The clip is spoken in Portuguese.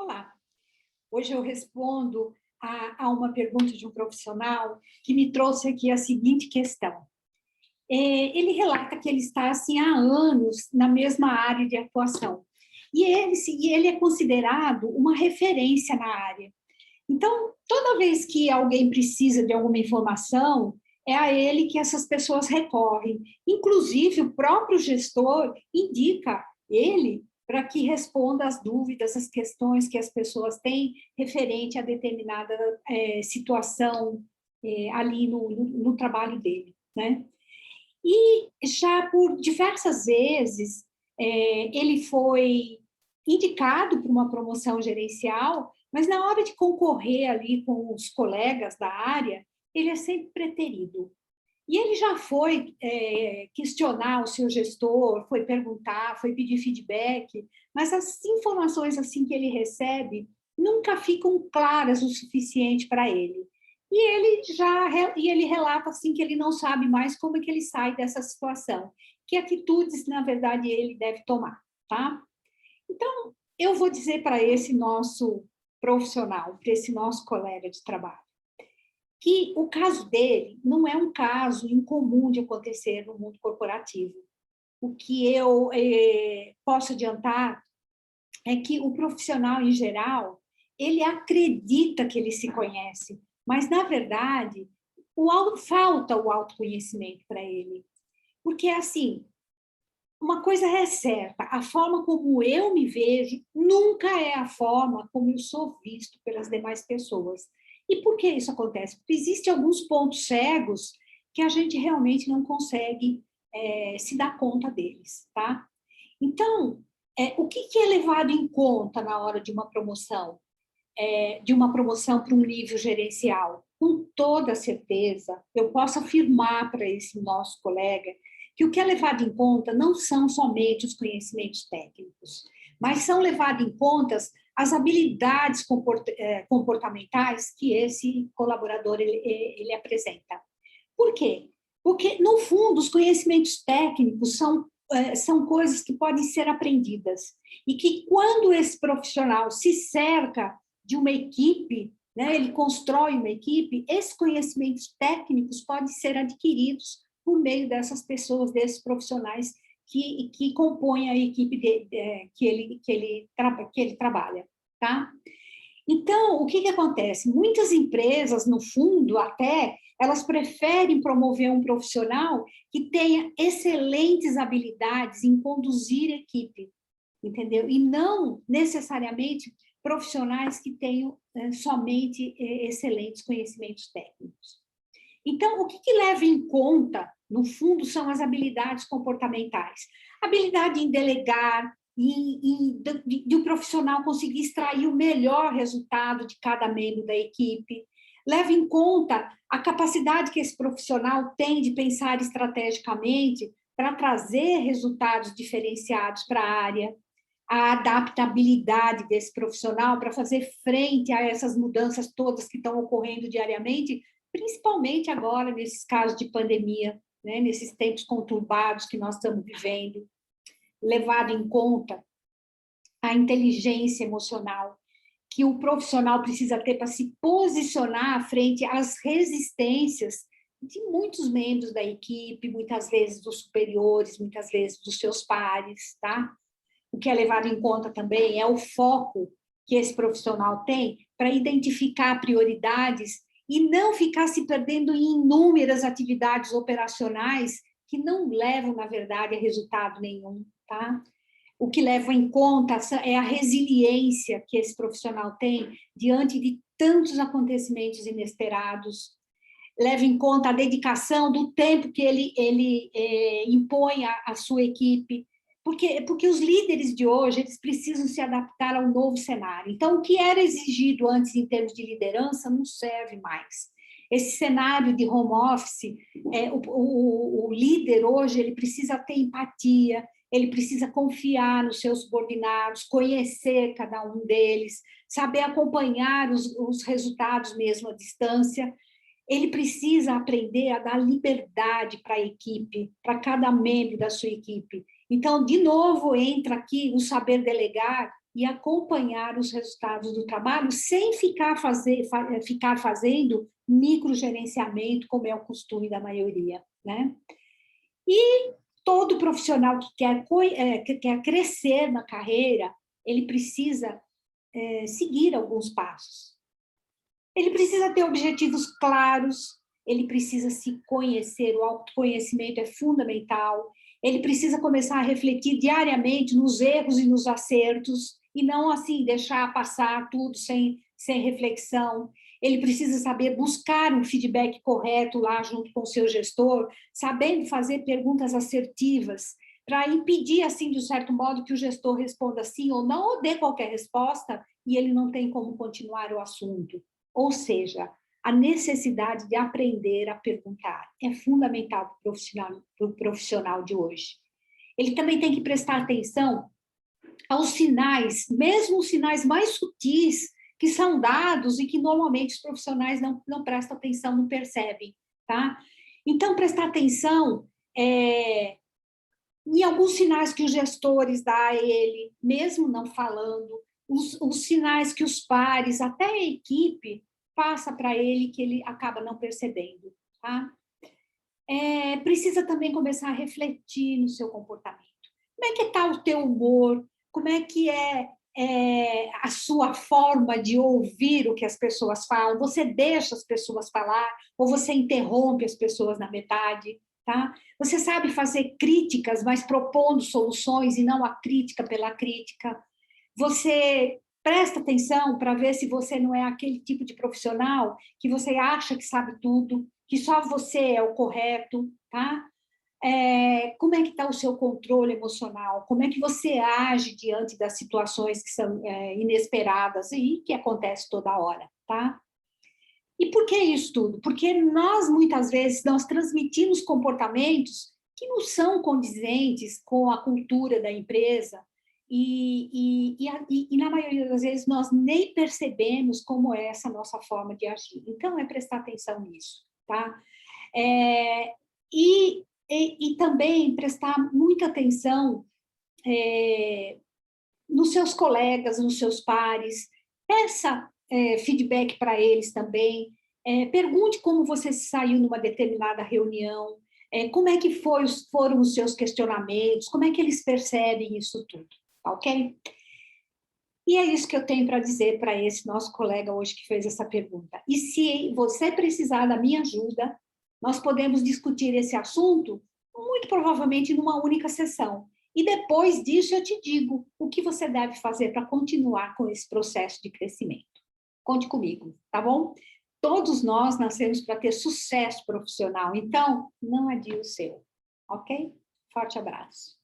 Olá, hoje eu respondo a uma pergunta de um profissional que me trouxe aqui a seguinte questão. Ele relata que ele está assim, há anos na mesma área de atuação e ele é considerado uma referência na área. Então, toda vez que alguém precisa de alguma informação, é a ele que essas pessoas recorrem. Inclusive, o próprio gestor indica ele para que responda às dúvidas, às questões que as pessoas têm referente a determinada situação ali no trabalho dele, né? E já por diversas vezes ele foi indicado para uma promoção gerencial, mas na hora de concorrer ali com os colegas da área, ele é sempre preterido. E ele já foi questionar o seu gestor, foi perguntar, foi pedir feedback, mas as informações assim que ele recebe nunca ficam claras o suficiente para ele. E ele relata assim que ele não sabe mais como é que ele sai dessa situação, que atitudes, na verdade, ele deve tomar, tá? Então, eu vou dizer para esse nosso profissional, para esse nosso colega de trabalho, que o caso dele não é um caso incomum de acontecer no mundo corporativo. O que eu posso adiantar é que o profissional, em geral, ele acredita que ele se conhece, mas, na verdade, falta o autoconhecimento para ele. Porque, assim, uma coisa é certa, a forma como eu me vejo nunca é a forma como eu sou visto pelas demais pessoas. E por que isso acontece? Porque existem alguns pontos cegos que a gente realmente não consegue se dar conta deles, tá? Então, o que é levado em conta na hora de uma promoção? De uma promoção para um nível gerencial? Com toda certeza, eu posso afirmar para esse nosso colega que o que é levado em conta não são somente os conhecimentos técnicos, mas são levados em conta as habilidades comportamentais que esse colaborador ele apresenta. Por quê? Porque, no fundo, os conhecimentos técnicos são coisas que podem ser aprendidas e que, quando esse profissional se cerca de uma equipe, né, ele constrói uma equipe, esses conhecimentos técnicos podem ser adquiridos por meio dessas pessoas, desses profissionais que compõem a equipe que ele trabalha, tá? Então, o que acontece? Muitas empresas, no fundo, até, elas preferem promover um profissional que tenha excelentes habilidades em conduzir equipe, entendeu? E não necessariamente profissionais que tenham somente excelentes conhecimentos técnicos. Então, o que leva em conta, no fundo, são as habilidades comportamentais. Habilidade em delegar, de um profissional conseguir extrair o melhor resultado de cada membro da equipe. Leva em conta a capacidade que esse profissional tem de pensar estrategicamente para trazer resultados diferenciados para a área, a adaptabilidade desse profissional para fazer frente a essas mudanças todas que estão ocorrendo diariamente, principalmente agora, nesses casos de pandemia, né, nesses tempos conturbados que nós estamos vivendo, levado em conta a inteligência emocional que o profissional precisa ter para se posicionar frente às resistências de muitos membros da equipe, muitas vezes dos superiores, muitas vezes dos seus pares, tá? O que é levado em conta também é o foco que esse profissional tem para identificar prioridades e não ficar se perdendo em inúmeras atividades operacionais que não levam, na verdade, a resultado nenhum, tá? O que leva em conta é a resiliência que esse profissional tem diante de tantos acontecimentos inesperados, leva em conta a dedicação do tempo que ele impõe à sua equipe, porque os líderes de hoje eles precisam se adaptar ao novo cenário. Então, o que era exigido antes em termos de liderança não serve mais. Esse cenário de home office, o líder hoje ele precisa ter empatia, ele precisa confiar nos seus subordinados, conhecer cada um deles, saber acompanhar os resultados mesmo à distância. Ele precisa aprender a dar liberdade para a equipe, para cada membro da sua equipe. Então, de novo, entra aqui o saber delegar e acompanhar os resultados do trabalho sem ficar fazendo microgerenciamento, como é o costume da maioria, né? E todo profissional que quer crescer na carreira, ele precisa seguir alguns passos. Ele precisa ter objetivos claros, ele precisa se conhecer, o autoconhecimento é fundamental, ele precisa começar a refletir diariamente nos erros e nos acertos, e não assim deixar passar tudo sem reflexão. Ele precisa saber buscar um feedback correto lá junto com o seu gestor, sabendo fazer perguntas assertivas, para impedir, assim, de um certo modo, que o gestor responda sim ou não, ou dê qualquer resposta, e ele não tem como continuar o assunto. Ou seja, a necessidade de aprender a perguntar é fundamental para o profissional de hoje. Ele também tem que prestar atenção aos sinais, mesmo os sinais mais sutis, que são dados e que normalmente os profissionais não prestam atenção, não percebem, tá? Então, prestar atenção em alguns sinais que os gestores dão a ele, mesmo não falando, os sinais que os pares, até a equipe, passa para ele que ele acaba não percebendo, tá? Precisa também começar a refletir no seu comportamento. Como é que está o teu humor? Como é que é a sua forma de ouvir o que as pessoas falam? Você deixa as pessoas falar ou você interrompe as pessoas na metade? Tá? Você sabe fazer críticas, mas propondo soluções e não a crítica pela crítica. Você presta atenção para ver se você não é aquele tipo de profissional que você acha que sabe tudo, que só você é o correto, tá? Como é que está o seu controle emocional? Como é que você age diante das situações que são inesperadas e que acontece toda hora, tá? E por que isso tudo? Porque nós, muitas vezes, nós transmitimos comportamentos que não são condizentes com a cultura da empresa e na maioria das vezes, nós nem percebemos como é essa nossa forma de agir. Então, prestar atenção nisso, tá? E também prestar muita atenção nos seus colegas, nos seus pares, peça feedback para eles também, pergunte como você saiu numa determinada reunião, como é que foram os seus questionamentos, como é que eles percebem isso tudo, tá ok? E é isso que eu tenho para dizer para esse nosso colega hoje que fez essa pergunta. E se você precisar da minha ajuda, nós podemos discutir esse assunto, muito provavelmente numa única sessão. E depois disso eu te digo o que você deve fazer para continuar com esse processo de crescimento. Conte comigo, tá bom? Todos nós nascemos para ter sucesso profissional, então não adie o seu, ok? Forte abraço.